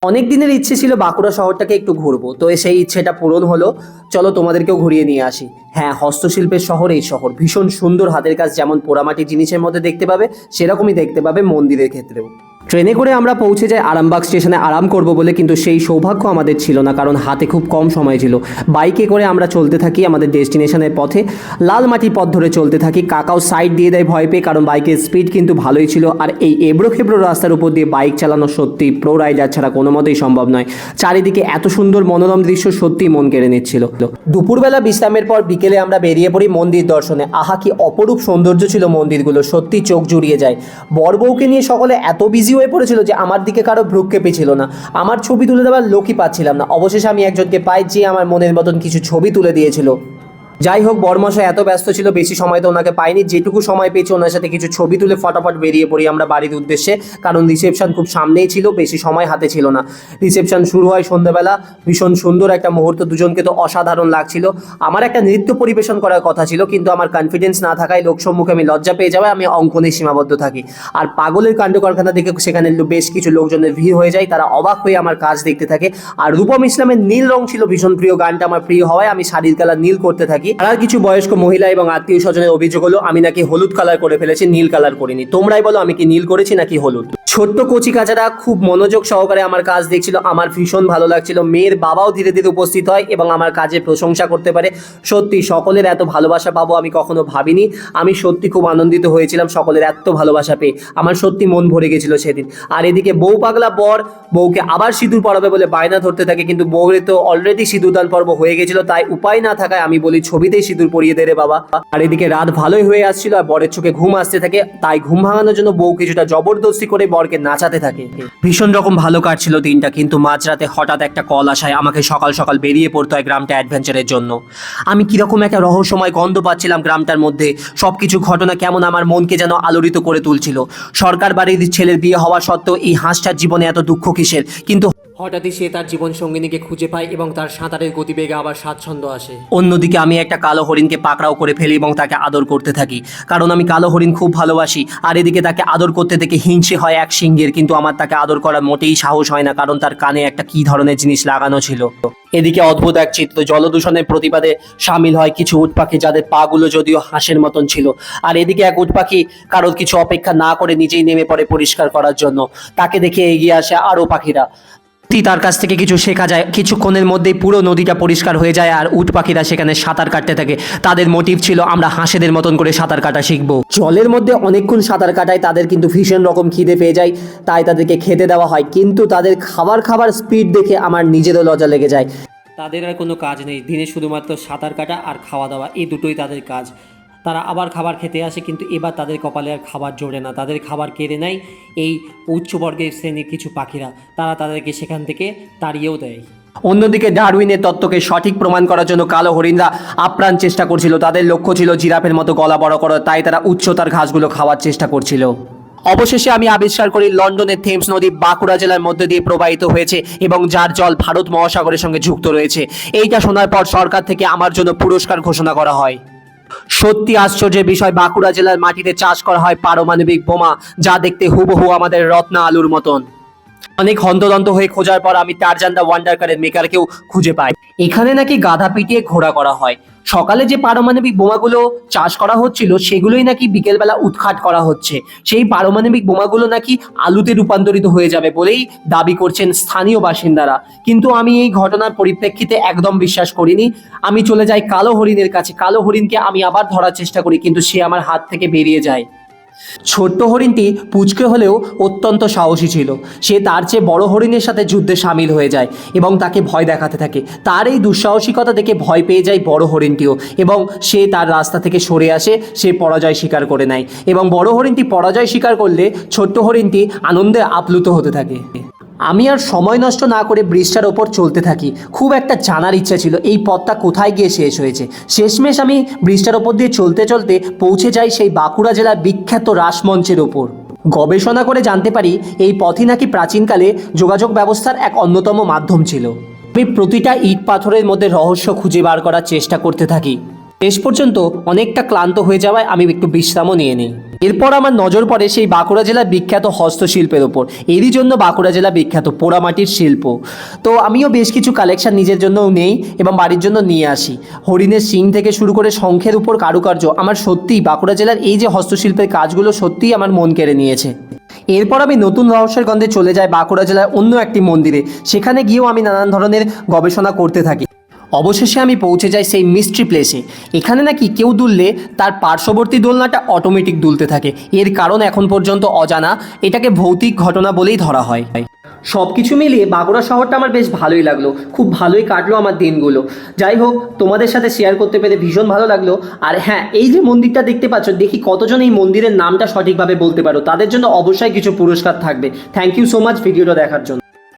অনেক দিনের ইচ্ছে ছিল বাঁকুড়া শহরটাকে একটু ঘুরবো, তো সেই ইচ্ছেটা পূরণ হলো। চলো তোমাদেরকেও ঘুরিয়ে নিয়ে আসি। হ্যাঁ, হস্তশিল্পের শহর এই শহর, ভীষণ সুন্দর হাতের কাজ যেমন পোড়ামাটি জিনিসের মধ্যে দেখতে পাবে, সেরকমই দেখতে পাবে মন্দিরের ক্ষেত্রেও। ট্রেনে করে আমরা পৌঁছে যাই আরামবাগ স্টেশনে আরাম করব বলে, কিন্তু সেই সৌভাগ্য আমাদের ছিল না, কারণ হাতে খুব কম সময় ছিল। বাইকে করে আমরা চলতে থাকি আমাদের ডেস্টিনেশনের পথে, লাল মাটির পথ ধরে চলতে থাকি। কাকাও সাইড দিয়ে দেয় ভয় পেয়ে, কারণ বাইকের স্পিড কিন্তু ভালোই ছিল। আর এই এবড়ো খেবড়ো রাস্তার উপর দিয়ে বাইক চালানো সত্যি প্রো রাইডার ছাড়া কোনো মতেই সম্ভব নয়। চারিদিকে এত সুন্দর মনোরম দৃশ্য সত্যি মন কেড়ে নিচ্ছিল। দুপুরবেলা বিশ্রামের পর বিকেলে আমরা বেরিয়ে পড়ি মন্দির দর্শনে। আহা, কি অপরূপ সৌন্দর্য ছিল মন্দিরগুলো, সত্যি চোখ জুড়িয়ে যায়। বর বউকে নিয়ে সকলে এত বিজি হয়ে পড়েছিল যে আমার দিকে কারো ভ্রুক্ষেপই ছিল না। আমার ছবি তুলে দেওয়ার লোকই পাচ্ছিলাম না। অবশেষে আমি একজনকে পাই যে আমার মনের মতন কিছু ছবি তুলে দিয়েছিল। যাই হোক, বরমশাই এত ব্যস্ত ছিল, বেশি সময় তো ওনাকে পাইনি। যেটুকু সময় পেয়েছি ওনার সাথে কিছু ছবি তুলে ফটাফট বেরিয়ে পড়ি আমরা বাড়ির উদ্দেশ্যে, কারণ রিসেপশন খুব সামনেই ছিল, বেশি সময় হাতে ছিল না। রিসেপশন শুরু হয় সন্ধ্যাবেলা, ভীষণ সুন্দর একটা মুহূর্ত, দুজনকে তো অসাধারণ লাগছিল। আমার একটা নৃত্য পরিবেশন করার কথা ছিল, কিন্তু আমার কনফিডেন্স না থাকায়, লোকসম্মুখে আমি লজ্জা পেয়ে যাওয়ায় আমি অঙ্কনে সীমাবদ্ধ থাকি। আর পাগলের কাণ্ড কারখানা দেখে সেখানে বেশ কিছু লোকজনের ভিড় হয়ে যায়, তারা অবাক হয়ে আমার কাজ দেখতে থাকে। আর রূপম ইসলামের নীল রং ছিল ভীষণ প্রিয়, গানটা আমার প্রিয় হওয়ায় আমি শাড়ির কালার নীল করতে থাকি। আর কিছু বয়স্ক মহিলা এবং আত্মীয় স্বজনের অভিযোগ হলো আমি নাকি হলুদ কালার করে ফেলেছি, নীল কালার করিনি। তোমরাই বলো আমি কি নীল করেছি নাকি হলুদ। ছোট্ট কচি কাচারা খুব মনোযোগ সহকারে আমার কাজ দেখছিল, আমার ভীষণ ভালো লাগছিল। মেয়ের বাবাও ধীরে ধীরে উপস্থিত হয় এবং আমার কাজের প্রশংসা করতে পারে। সত্যি সকলের এত ভালোবাসা পাবো আমি কখনো ভাবিনি। আমি সত্যি খুব আনন্দিত হয়েছিলাম সকলের এত ভালোবাসা পেয়ে, আমার সত্যি মন ভরে গেছিল সেদিন। আর এদিকে বউ পাগলা বর বউকে আবার সিঁদুর পরাবে বলে বায়না ধরতে থাকে, কিন্তু বউয়ের তো অলরেডি সিঁদুরদান পর্ব হয়ে গেছিল, তাই উপায় না থাকায় আমি বলি ছবিতেই সিঁদুর পরিয়ে দে রে বাবা। আর এদিকে রাত ভালোই হয়ে আসছিল আর বরের চোখে ঘুম আসতে থাকে, তাই ঘুম ভাঙানোর জন্য বউ কিছুটা জবরদস্তি করে বরকে নাচাতে থাকে। ভীষণ রকম ভালো কাটছিল দিনটা, কিন্তু মাঝরাতে হঠাৎ একটা কল আসায় আমাকে সকাল সকাল বেরিয়ে পড়তে হয় গ্রামটা অ্যাডভেঞ্চারের জন্য। আমি কিরকম একটা রহস্যময় গন্ধ পাচ্ছিলাম গ্রামটার মধ্যে, সবকিছু ঘটনা কেমন আমার মনকে যেন আলোড়িত করে তুলছিল। সরকার বাড়ির ছেলের বিয়ে হওয়া সত্ত্বেও এই হাঁসটার জীবনে এত দুঃখ কিসের? কিন্তু হঠাৎই সে তার জীবন সঙ্গিনীকে খুঁজে পায় এবং তার সাঁতারের গতিবেগে আবার স্বাচ্ছন্দ্য আসে। অন্যদিকে আমি একটা কালো হরিণকে পাকড়াও করে ফেলি এবং তাকে আদর করতে থাকি, কারণ আমি কালো হরিণ খুব ভালোবাসি। আর এদিকে তাকে আদর করতে দেখে হিংসে হয় এক সিংহের, কিন্তু আমার তাকে আদর করার মোটেই সাহস হয় না, কারণ তার কানে একটা কি ধরনের জিনিস লাগানো ছিল। এদিকে অদ্ভুত এক চিত্র, জলদূষণের প্রতিবাদে সামিল হয় কিছু উট পাখি, যাদের পাগুলো যদিও হাঁসের মতন ছিল। আর এদিকে এক উট পাখি কারোর কিছু অপেক্ষা না করে নিজেই নেমে পড়ে পরিষ্কার করার জন্য। তাকে দেখে এগিয়ে আসে আরও পাখিরা। তার কাছ থেকে কিছু শেখা যায়। কিছুক্ষণের মধ্যেই পুরো নদীটা পরিষ্কার হয়ে যায় আর উট পাখিরা সেখানে সাঁতার কাটতে থাকে। তাদের মোটিভ ছিল আমরা হাঁসেদের মতন করে সাঁতার কাটা শিখবো। জলের মধ্যে অনেকক্ষণ সাঁতার কাটায় তাদের কিন্তু ভীষণ রকম খিদে পেয়ে যায়, তাই তাদেরকে খেতে দেওয়া হয়। কিন্তু তাদের খাবার স্পিড দেখে আমার নিজেরও লজ্জা লেগে যায়। তাদের আর কোনো কাজ নেই, দিনে শুধুমাত্র সাঁতার কাটা আর খাওয়া দাওয়া, এই দুটোই তাদের কাজ। তারা আবার খাবার খেতে আসে, কিন্তু এবার তাদের কপালে আর খাবার জোরে না, তাদের খাবার কেড়ে নেয় এই উচ্চবর্গের শ্রেণীর কিছু পাখিরা। তারা তাদেরকে সেখান থেকে তাড়িয়েও দেয়। অন্যদিকে ডারউইনের তত্ত্বকে সঠিক প্রমাণ করার জন্য কালো হরিণরা আপ্রাণ চেষ্টা করছিল। তাদের লক্ষ্য ছিল জিরাফের মতো গলা বড় করা, তাই তারা উচ্চতার ঘাসগুলো খাওয়ার চেষ্টা করছিল। অবশেষে আমি আবিষ্কার করি লন্ডনের থেমস নদী বাঁকুড়া জেলার মধ্যে দিয়ে প্রবাহিত হয়েছে এবং যার জল ভারত মহাসাগরের সঙ্গে যুক্ত রয়েছে। এইটা শোনার পর সরকার থেকে আমার জন্য পুরস্কার ঘোষণা করা হয়। সত্যি আশ্চর্যের বিষয়, বাঁকুড়া জেলার মাটিতে চাষ করা হয় পারমাণবিক বোমা, যা দেখতে হুবহু আমাদের রত্না আলুর মতন। অনেক হন্তদন্ত হয়ে খোঁজার পর আমি টারজান দ্য ওয়ান্ডার কারের মেকারকেও খুঁজে পাই। এখানে নাকি গাধা পিটিয়ে ঘোড়া করা হয়। সকালে যে পারমাণবিক বোমাগুলো চাষ করা হচ্ছিল সেগুলোই নাকি বিকেলবেলা উৎখাট করা হচ্ছে। সেই পারমাণবিক বোমাগুলো নাকি আলুতে রূপান্তরিত হয়ে যাবে বলেই দাবি করছেন স্থানীয় বাসিন্দারা। কিন্তু আমি এই ঘটনার পরিপ্রেক্ষিতে একদম বিশ্বাস করিনি। আমি চলে যাই কালো হরিণের কাছে। কালো হরিণকে আমি আবার ধরার চেষ্টা করি, কিন্তু সে আমার হাত থেকে বেরিয়ে যায়। ছোট্ট হরিণটি পুচকে হলেও অত্যন্ত সাহসী ছিল। সে তার চেয়ে বড় হরিণের সাথে যুদ্ধে সামিল হয়ে যায় এবং তাকে ভয় দেখাতে থাকে। তার এই দুঃসাহসিকতা দেখে ভয় পেয়ে যায় বড় হরিণটিও এবং সে তার রাস্তা থেকে সরে আসে। সে পরাজয় স্বীকার করে নেয় এবং বড় হরিণটি পরাজয় স্বীকার করলে ছোট্ট হরিণটি আনন্দে আপ্লুত হতে থাকে। আমি আর সময় নষ্ট না করে ব্রিজটার ওপর চলতে থাকি। খুব একটা জানার ইচ্ছা ছিল এই পথটা কোথায় গিয়ে শেষ হয়েছে। শেষমেশ আমি ব্রিজটার ওপর দিয়ে চলতে চলতে পৌঁছে যাই সেই বাঁকুড়া জেলার বিখ্যাত রাসমঞ্চের ওপর। গবেষণা করে জানতে পারি এই পথই নাকি প্রাচীনকালে যোগাযোগ ব্যবস্থার এক অন্যতম মাধ্যম ছিল। আমি প্রতিটা ইট পাথরের মধ্যে রহস্য খুঁজে বার করার চেষ্টা করতে থাকি। শেষ পর্যন্ত অনেকটা ক্লান্ত হয়ে যাওয়ায় আমি একটু বিশ্রামও নিয়ে নিই। এরপর আমার নজর পড়ে সেই বাঁকুড়া জেলার বিখ্যাত হস্তশিল্পের ওপর। এরই জন্য বাঁকুড়া জেলা বিখ্যাত পোড়ামাটির শিল্প। তো আমিও বেশ কিছু কালেকশন নিজের জন্যও নেই এবং বাড়ির জন্য নিয়ে আসি। হরিণের শিং থেকে শুরু করে শঙ্খের উপর কারুকার্য, আমার সত্যিই বাঁকুড়া জেলার এই যে হস্তশিল্পের কাজগুলো সত্যিই আমার মন কেড়ে নিয়েছে। এরপর আমি নতুন রহস্যের গন্ধে চলে যাই বাঁকুড়া জেলার অন্য একটি মন্দিরে। সেখানে গিয়েও আমি নানান ধরনের গবেষণা করতে থাকি। অবশেষে আমি পৌঁছে যাই সেই মিস্ট্রি প্লেসে। এখানে নাকি কেউ দুললে তার পার্শ্ববর্তী দোলনাটা অটোমেটিক দুলতে থাকে। এর কারণ এখন পর্যন্ত অজানা, এটাকে ভৌতিক ঘটনা বলেই ধরা হয়। সব কিছু মিলিয়ে বাঁকুড়া শহরটা আমার বেশ ভালোই লাগলো, খুব ভালোই কাটলো আমার দিনগুলো। যাই হোক, তোমাদের সাথে শেয়ার করতে পেরে ভীষণ ভালো লাগলো। আর হ্যাঁ, এই যে মন্দিরটা দেখতে পাচ্ছ, দেখি কতজন এই মন্দিরের নামটা সঠিকভাবে বলতে পারো, তাদের জন্য অবশ্যই কিছু পুরস্কার থাকবে। থ্যাংক ইউ সো মাচ ভিডিওটা দেখার জন্য।